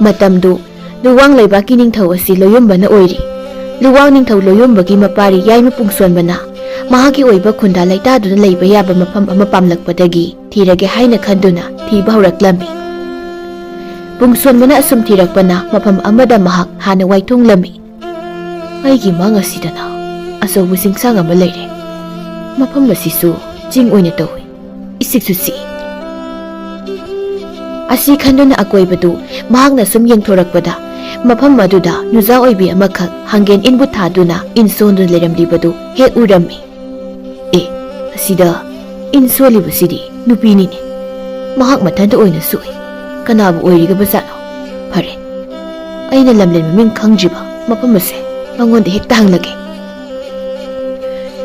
Matamdu Luwang Laibaki Ningthau asi loyombana oiri. Luwang Ningthau loyombagi mapari Yaima Pungsonbana mahaki oiba khunda laitaduna leiba yaba mafam ama pamlakpadagi thirage haina khanduna thiba hauraklammi. Pungsonbana asum thirakpana mafam amada mahak hana waithunglammi. Aigi mang asidana asobu singsang ama leire. Mafam asisu jing oina tawi. Isiksu si. Asi khanduna akoibadu mahakna sum yengthorakpada mafam maduda nuza oibi amakhak hangen inbu thaduna insondu leramlibadu he urammi. Asida insolibasidi nupinini mahak mathanda oina sui kanabu oiriga basano phare aina lamlen maming khangjiba mafam ase mangonda hekta hanglage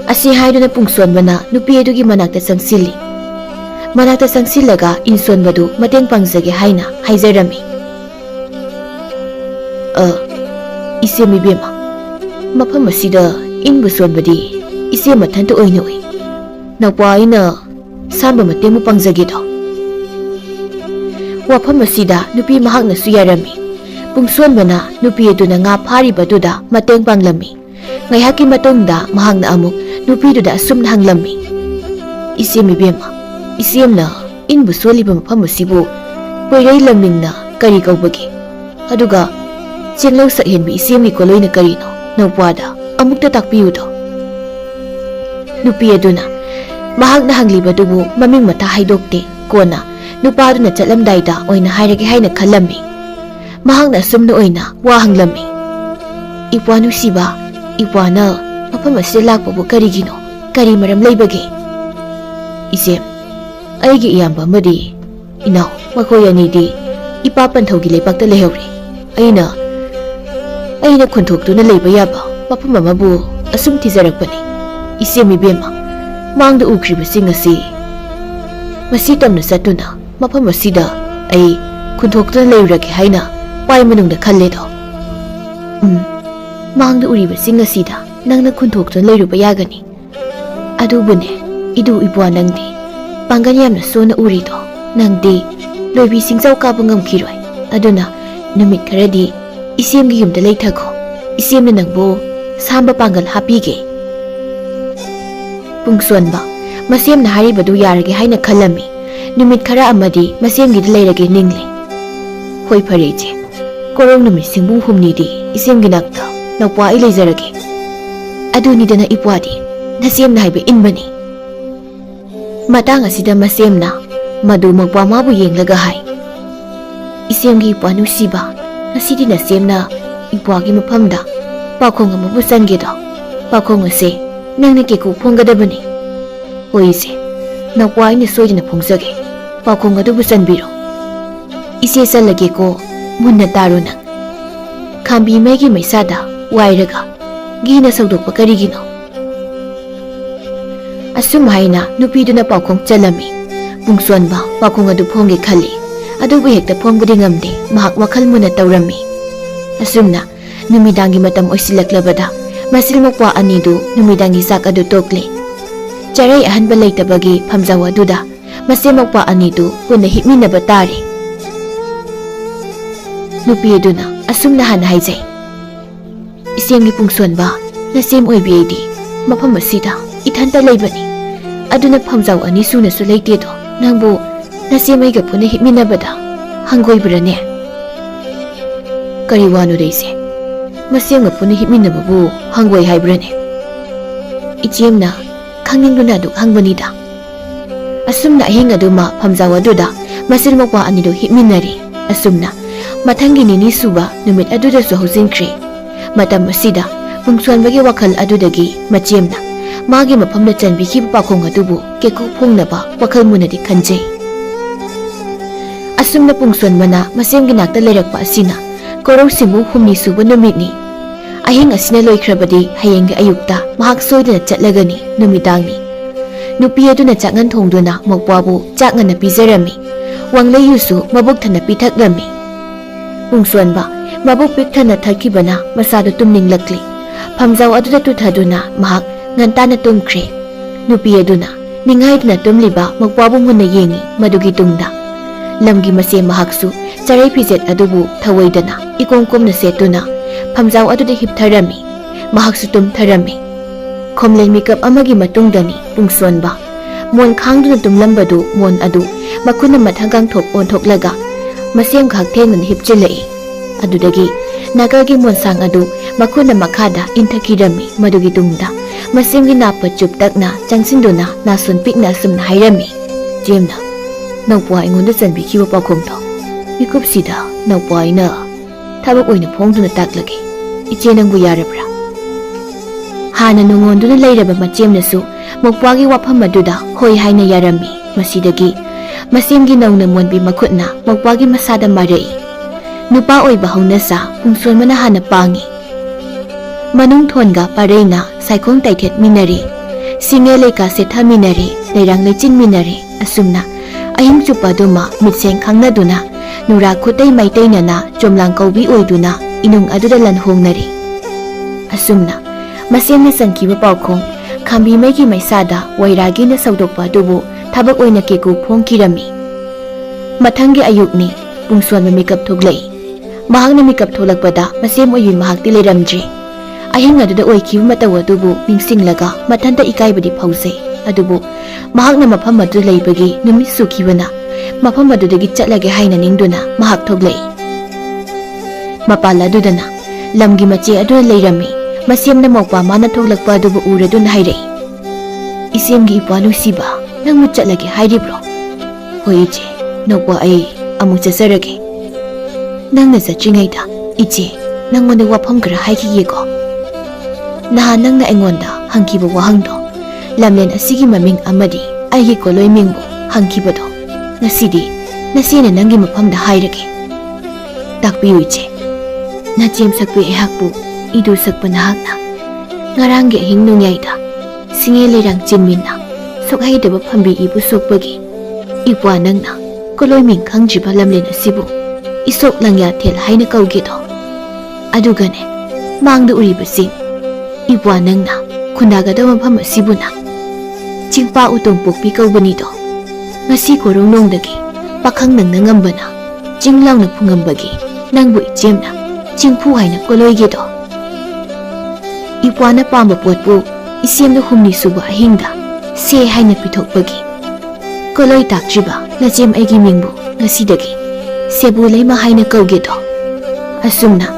asi haiduna pungsonbana nupi adugi manakta sangsillaga insonbadu mateng pangjage haina haijarami isemi bema mafam asida inbu sonbadi ise mathanda oina oi Nakwa ina samba matemu pangzagido. Wafam asida nupi mahakna suyarami. Pungsonbana nupi aduna nga phari baduda mateng panglami. Ngaihaki matongda mahakna amuk nupi duda asumna hanglammi. Isemi bema. Isemna inbu soliba mafam asibu poirai lamingna kari kaubagi. Aduga chenglau sakhenbi isemni koloina karino nakwada amukta takpiyudo. Nupi aduna mahakna hanglibadubu maming mata haidokte kona nupaduna chatlamdaida oina hairage haina khallammi mahakna sumna oina wa hanglammi ipwa nusiba ipwana mafam asida lakpabu karigino kari maram leibage isem aigi iyamba amadi inaw makhoi anidi ipa panthaugi leipakta lehawri aina khunthokduna leiba yaba mafam amabu asum thijarakpani isemi bema Mangda ukribasing asi masi tamna satuna mafam asida ai khunthokta leirage haina pai manungda khalle do mangda uribasing asida nangna khunthokta leiruba yagani adubune idu ibwa nangdi pangan yamna sona uri do nangdi loibi singjau kaba ngamkhiroi aduna numit kharadi isemgi yumda leithakho isemna nangbo samba pangal hapige Pungsonba masemna haribadu yarage haina khalami numit khara amadi masemgi de leirage ningli hoi phareje korong numit singbu humni di isemgi nakta nakwa I leijarage aduni dana ipwadi nasemna haibe inbani matang asida masemna madu makwa mabu yenglaga hai isemgi ipwanu siba nasidi nasemna ipwagi mafamda pakhong amabu sangedo pakhong ase nangna keko phonggadabani hoise nakwa ina soidina phongzage pakhong adubu sanbiro ise salage ko munna taruna khambi megi maisada wairaga gina saudokpa karigino asum haina nupiduna pakhong chalami pungsonba pakhong adu phongge khali adubu hekta phongbudi ngamde mahak wakhal muna tawrami asumna numidangi matam oisilaklabada Masil mokwa anidu numidangi sak adu tokle. Charai ahanba leitabagi phamjawa duda masil mokwa anidu punna hipminaba tare. Nupi aduna asumna hana haijai. Isemgi pungsonba nasem oibiedi mafam asida ithanta leibani. Aduna phamjaw ani suna su leite do nangbu nasemaiga punna hipminabada hangoibrane. Kari wanu reise. Masemga puna hipminababu hangwai haibrane ichemna khangningduna duk hangbanida asumna ahinga duma phamjawa duda masil mokwa anido hipminari asumna mathangi nini suba numit aduda su hojingkre matam asida pungsonbagi wakhal adudagi machemna magi maphamna chanbiki pakhong adubu keko phongnaba wakhal munadi khanjai asumna pungsonbana masemgi nakta leirakpa asina korong simu humni suba numitni ahing asina loikrabadi hayeng ayukta mahak soidana chatlagani numidangni nupi aduna changan thongduna mokwabu changana pijarami wanglei yusu mabuk thana pithaklami pungsonba mabuk pik thana thakibana masadu tumninglakli phamjaw aduda tuthaduna mahak ngantana tumkhre nupi aduna ningaidna tumliba mokwabu munna yengi madugi tungda lamgi mase mahaksu Charai Pizet adubu Tawaidana, Ikong Kumna Setuna, Pamzao adu de Hiptarami, Mahaksutum Tarami. Komlen Mikap Amagi Matungdani, Pungsonba, Mon Kangdu Tumlambadu, Mon Adu, Makuna Mathagang Top on Toklaga, Masiam Kakten and Hipchilei. Adudagi, Nagagi Monsang Adu, Makuna Makada, Intakirami, Madugidumda, Masimgi Napa Chuptakna, Changsinduna, Nasun Pikna Sum Hairami, Jimna, no boy in the San Biki Pakumto. You could see the no boy no. Tabak in a pong to the taklaki. It's in a Guyarabra. Hana no one to the later but Machimnasu, Mokwagi Wapamaduda, Hoi Haina Yarami, Masidagi, Masimgi no won't be Makutna, Mokwagi Masada Marei. Nupa Oi Bahonasa, Pungsumana Hana Pangi. Manung Tonga, Parena, Saikong Taitet Minari, Singeleka Seta Minari, Lerang Lechin Minari, Asumna, Ayim Chupaduma, Mitseng Kangnaduna, Nura Kutay Maitainana, Jomlang Kaubi Oiduna, Inung Adudalan Hongnari. Asumna, Masim Sankiwa Paukong, Kambi Meki Maisada, Wairagi na Saudopa Dubu, Tabak Oina Keku Pong Kirami. Matangi Ayukni, Pungswan Mikap Tuglay. Mahang na Mikap Tulakbada, Masim Oyun Mahak Tileramji. Ahing aduda Oiki Matawa Dubu, Mingsing Laga, Matanda Ikaibadi Pause, Adubu, Mahak na Mapamadu Laibagi, Numitsuki Wana. Mapamadu de Gitchalage Haina Ninduna, Mahak Toglay. Mapala Dudana, Lamgi Machi Aduna Layrami, Masiam na Mokpa Mana Toglakpa Dubu Uradun Haire. Isimgi Ipanu Siba, Nang Mutchalage Hairibro. Hoiche, Nokwa Ay, Amuchasarage. Nang Nasa Chingaita, Ichi, Nang Mone Wapamkara Haiki Yego. Naha Nang na Engonda, Hankiba Wahangdo. Lamlen Asigi Maming Amadi, Aiki Koloi Mingbo, Hankibado. Nasidi, Nasina Nangi Mapam the Hairake. Takbi Uche. Najim Sakpi Ehakbu, Idu Sakpanahakna. Ngarangi Hingnung Yaida. Singeli Rang Jinmina. Sokai de Pambi Ibu Sokbagi. Iwa Nangna. Koloi Ming Kangjiba Lamlin Sibu. Isok Langya Tel Haina Kaugedo. Adugane. Mang the Uribasing. Iwa Nangna. Kunaga Damapam Sibuna. Chingpa Utong Pukpi Kaubanido. Masi Korong Nongdagi, Pakang Nang Nangambana, Jinglang na Pungambagi, Nangbu Jemna, Jingpu Haina Koloigedo. Iwana Pamba Potpu, Isim the Humni Suba Hinda, Se Haina Pitokbagi. Koloi Takjiba, Najem Egi Mingbu, Nasidagi, Sebu Lema Haina Kaugedo. Asumna,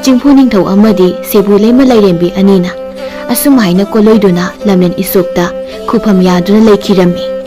Jingpu Ningto Amadi, Sebu Lema Lairembi Anina, Asum Haina Koloiduna, Lamlen Isokta, Kupam Yaduna Laikirami.